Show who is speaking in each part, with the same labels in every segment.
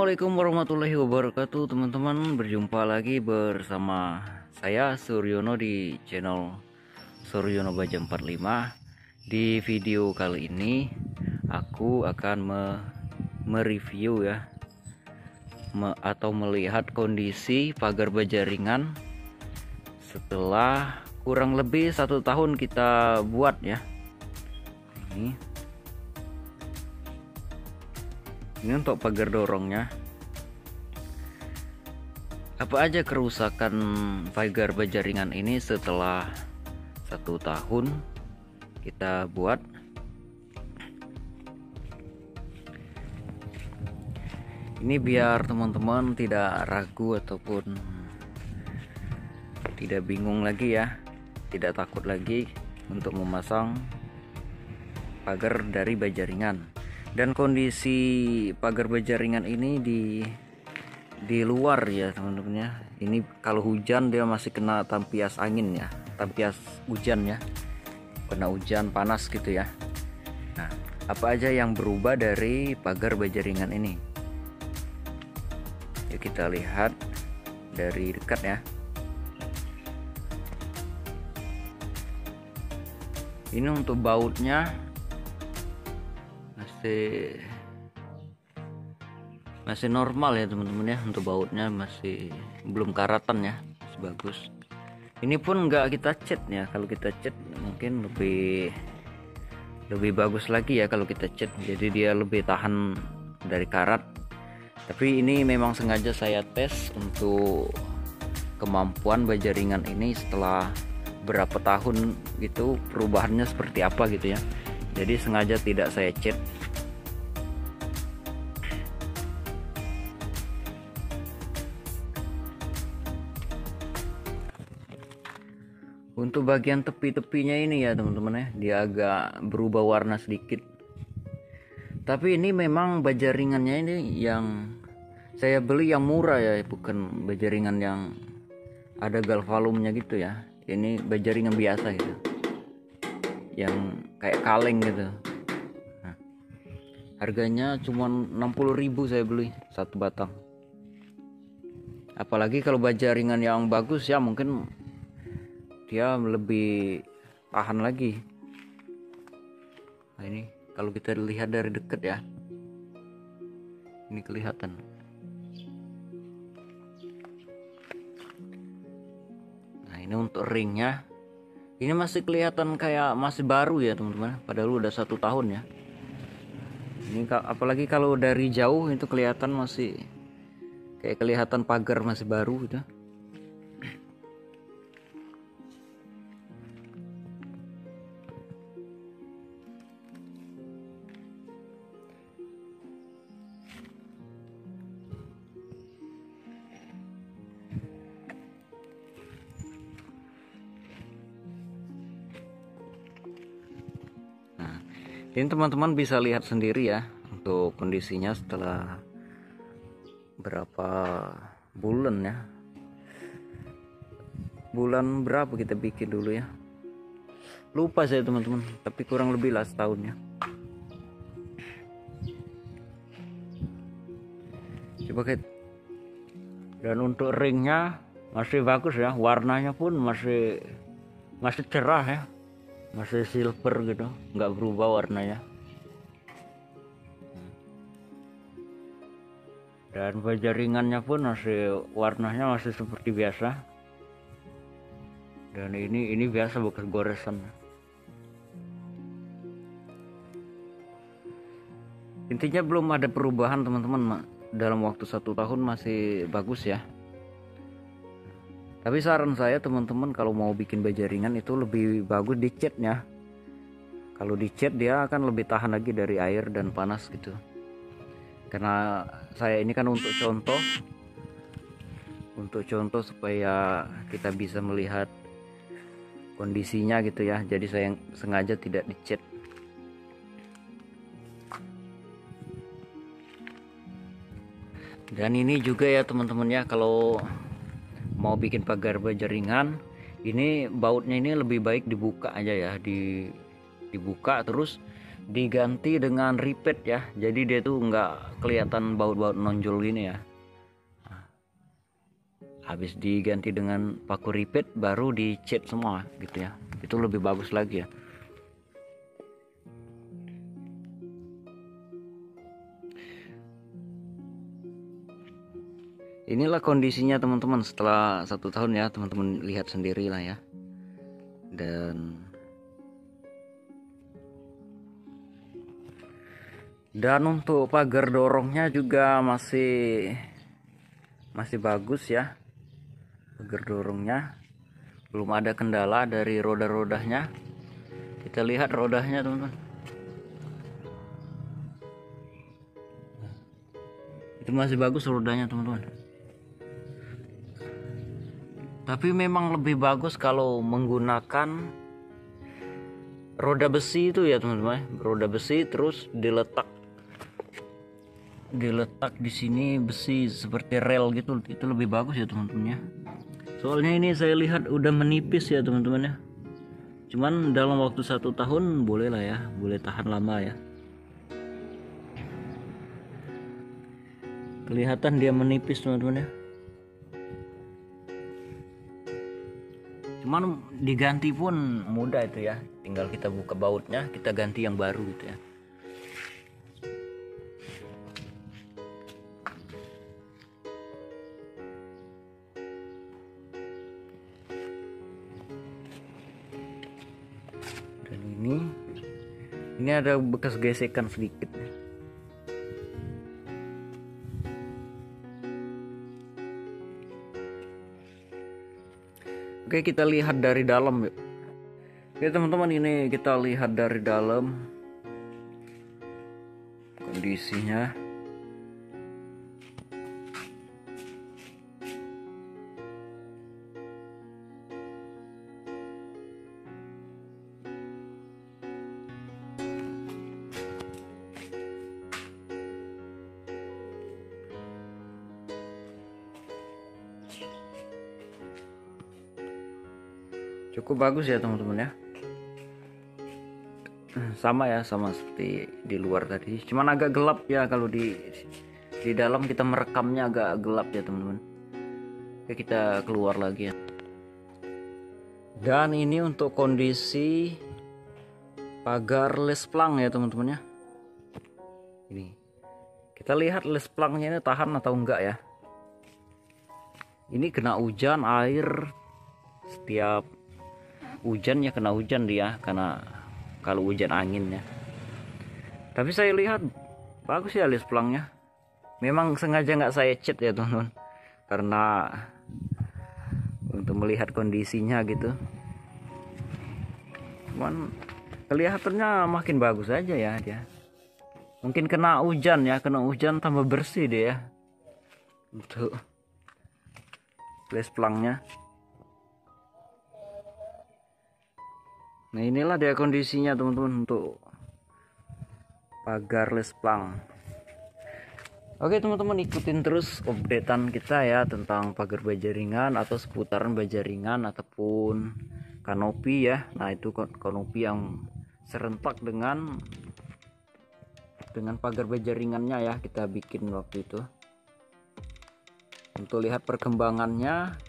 Speaker 1: Assalamualaikum warahmatullahi wabarakatuh, teman-teman. Berjumpa lagi bersama saya Suryono di channel Suryono Baja 45. Di video kali ini aku akan mereview ya, atau melihat kondisi pagar baja ringan setelah kurang lebih 1 tahun kita buat ya. Ini untuk pagar dorongnya. Apa aja kerusakan pagar baja ringan ini setelah 1 tahun kita buat? Ini biar teman-teman tidak ragu ataupun tidak bingung lagi ya, tidak takut lagi untuk memasang pagar dari baja ringan. Dan kondisi pagar baja ringan ini di luar ya teman-teman ya. Ini kalau hujan dia masih kena tampias angin ya, tampias hujan ya, kena hujan panas gitu ya. Nah, apa aja yang berubah dari pagar baja ringan ini? Yuk kita lihat dari dekat ya. Ini untuk bautnya masih normal ya teman-teman ya. Untuk bautnya masih belum karatan ya, masih bagus. Ini pun nggak kita cat ya. Kalau kita cat mungkin lebih bagus lagi ya kalau kita cat, jadi dia lebih tahan dari karat. Tapi ini memang sengaja saya tes untuk kemampuan baja ringan ini setelah berapa tahun gitu, perubahannya seperti apa gitu ya. Jadi sengaja tidak saya cat. Untuk bagian tepi-tepinya ini ya teman-teman ya, dia agak berubah warna sedikit. Tapi ini memang baja ringannya ini yang saya beli yang murah ya, bukan baja ringan yang ada galvalumnya gitu ya. Ini baja ringan biasa gitu, yang kayak kaleng gitu. Nah, harganya cuma 60.000 saya beli satu batang. Apalagi kalau baja ringan yang bagus ya, mungkin dia lebih tahan lagi. Nah, ini kalau kita lihat dari dekat ya, ini kelihatan. Nah, ini untuk ringnya, ini masih kelihatan kayak masih baru ya teman-teman, padahal udah 1 tahun ya. Ini apalagi kalau dari jauh itu kelihatan masih kayak kelihatan pagar masih baru gitu. Ini teman-teman bisa lihat sendiri ya untuk kondisinya setelah berapa bulan ya. Bulan berapa kita bikin dulu ya, lupa saya teman-teman, tapi kurang lebih lah setahun ya. Coba kita. Dan untuk ringnya masih bagus ya, warnanya pun masih cerah ya, masih silver gitu, nggak berubah warnanya. Dan baja ringannya pun masih warnanya masih seperti biasa. Dan ini biasa bekas goresan. Intinya belum ada perubahan teman-teman, dalam waktu 1 tahun masih bagus ya. Tapi saran saya teman-teman, kalau mau bikin baja ringan itu lebih bagus dicatnya. Kalau dicat dia akan lebih tahan lagi dari air dan panas gitu. Karena saya ini kan untuk contoh supaya kita bisa melihat kondisinya gitu ya. Jadi saya sengaja tidak dicat. Dan ini juga ya teman-teman ya, kalau mau bikin pagar baja ringan ini bautnya ini lebih baik dibuka aja ya, dibuka terus diganti dengan repeat ya, jadi dia tuh nggak kelihatan baut-baut nonjol gini ya. Habis diganti dengan paku repeat baru dicat semua gitu ya, itu lebih bagus lagi ya. Inilah kondisinya teman-teman setelah 1 tahun ya, teman-teman lihat sendiri lah ya. Dan untuk pagar dorongnya juga masih bagus ya. Pagar dorongnya belum ada kendala dari roda-rodanya. Kita lihat rodanya teman-teman, itu masih bagus rodanya teman-teman. Tapi memang lebih bagus kalau menggunakan roda besi itu ya teman-teman. Roda besi terus diletak di sini besi seperti rel gitu, itu lebih bagus ya teman-teman ya. Soalnya ini saya lihat udah menipis ya teman-teman ya. Cuman dalam waktu 1 tahun boleh lah ya, boleh tahan lama ya. Kelihatan dia menipis teman-teman ya. Cuman diganti pun mudah itu ya, tinggal kita buka bautnya, kita ganti yang baru gitu ya. Dan ini ada bekas gesekan sedikit. Oke, kita lihat dari dalam yuk. Oke teman-teman, ini kita lihat dari dalam kondisinya. Cukup bagus ya teman-teman ya. Sama ya, sama seperti di luar tadi, cuman agak gelap ya kalau di dalam kita merekamnya agak gelap ya teman-teman. Oke, kita keluar lagi ya. Dan ini untuk kondisi pagar lesplang ya teman-teman ya. Ini kita lihat lesplangnya ini tahan atau enggak ya. Ini kena hujan, air, setiap hujan ya kena hujan dia, karena kalau hujan angin ya. Tapi saya lihat bagus ya lesplangnya. Memang sengaja nggak saya cat ya teman-teman, karena untuk melihat kondisinya gitu. Cuman kelihatannya makin bagus aja ya dia. Mungkin kena hujan ya, kena hujan tambah bersih deh ya untuk lesplangnya. Nah inilah dia kondisinya teman-teman untuk pagar lesplang. Oke teman-teman, ikutin terus updatean kita ya tentang pagar baja ringan atau seputaran baja ringan ataupun kanopi ya. Nah itu kanopi yang serentak dengan pagar baja ringannya ya, kita bikin waktu itu. Untuk lihat perkembangannya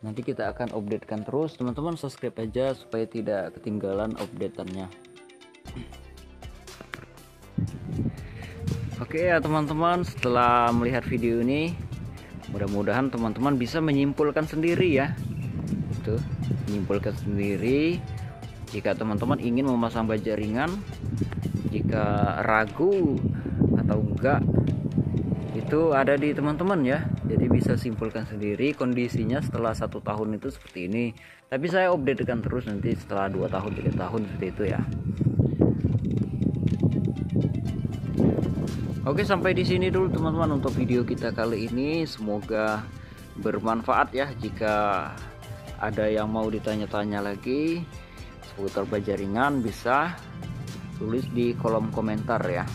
Speaker 1: nanti kita akan updatekan terus. Teman-teman subscribe aja supaya tidak ketinggalan updateannya. Oke ya teman-teman, setelah melihat video ini mudah-mudahan teman-teman bisa menyimpulkan sendiri ya. Itu menyimpulkan sendiri jika teman-teman ingin memasang baja ringan. Jika ragu atau enggak, itu ada di teman-teman ya. Jadi bisa simpulkan sendiri kondisinya setelah 1 tahun itu seperti ini. Tapi saya updatekan terus nanti setelah 2 tahun 3 tahun seperti itu ya. Oke, sampai di sini dulu teman-teman untuk video kita kali ini. Semoga bermanfaat ya. Jika ada yang mau ditanya-tanya lagi seputar baja ringan bisa tulis di kolom komentar ya.